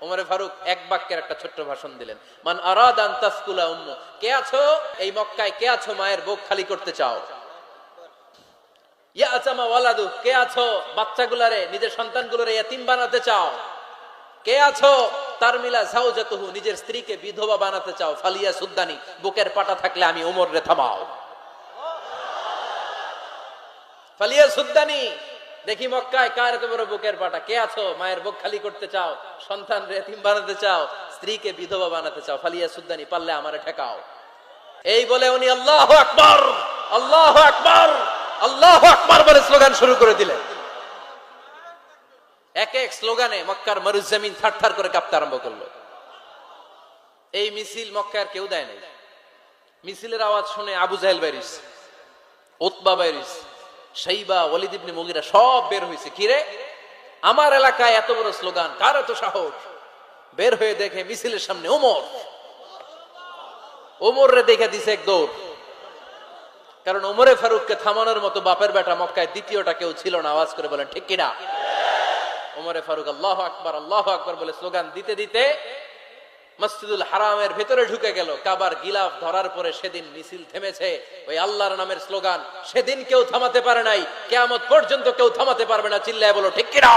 ওমরে ফারুক এক বাক্যের একটা ছোট্ট ভাষণ দিলেন, মান আরাদা আন তাসকুলা উম্মু, কে আছো এই মক্কায়, কে আছো মায়ের বুক খালি করতে চাও? ইয়া আতামা ওয়ালাদু, কে আছো বাচ্চাগুলারে, নিজের সন্তানগুলোরে ইয়াতিম বানাতে চাও? কে আছো তারমিলা যাওজাতুহু, নিজের স্ত্রীকে বিধবা বানাতে চাও? ফালিয়া সুদ্দানি, বুকের পাটা থাকলে আমি ওমর রে থামাও। ফালিয়া সুদ্দানি, দেখি মক্কায় কার এত বড় বুকের পাটা, কে আছো মায়ের বুক খালি করতে চাও, সন্তান রে এতিম বানাতে চাও, স্ত্রীকে বিধবা বানাতে চাও? ফালিয়া সুদ্দানি, পারলে আমারে ঠেকাও। এই বলে উনি আল্লাহু আকবার, আল্লাহু আকবার, আল্লাহু আকবার বলে স্লোগান শুরু করে দিলেন। এক এক স্লোগানে মক্কার মরুজমিন থারথার করে কাঁপতে আরম্ভ করলো। এই মিছিল মক্কার কেউ দেয় নাই। মিছিলের আওয়াজ শুনে আবু জাহেল বাইরিস, উতবা বাইরিস, শাইবা, ওয়ালিদ ইবনে মুগিরা সব বের হয়েছে। কিরে, আমার এলাকায় এত বড় স্লোগান, কার এত সাহস? বের হয়ে দেখে মিছিলের সামনে ওমর। ওমর রে দেখে দিছে এক দৌড়, কারণ ওমরে ফারুককে থামানোর মতো বাপের বেটা মক্কায় দ্বিতীয়টা কেউ ছিল না। আওয়াজ করে বলেন ঠিক কিনা? ওমরে ফারুক আল্লাহু আকবার, আল্লাহু আকবার বলে স্লোগান দিতে দিতে মসজিদুল হারামের ভেতরে ঢুকে গেল। কাবার গিলাফ ধরার পরে সেদিন মিছিল থেমেছে। ওই আল্লাহর নামের স্লোগান সেদিন কেউ থামাতে পারে নাই, কিয়ামত পর্যন্ত কেউ থামাতে পারবে না। চিল্লায় বলো ঠিক কিনা?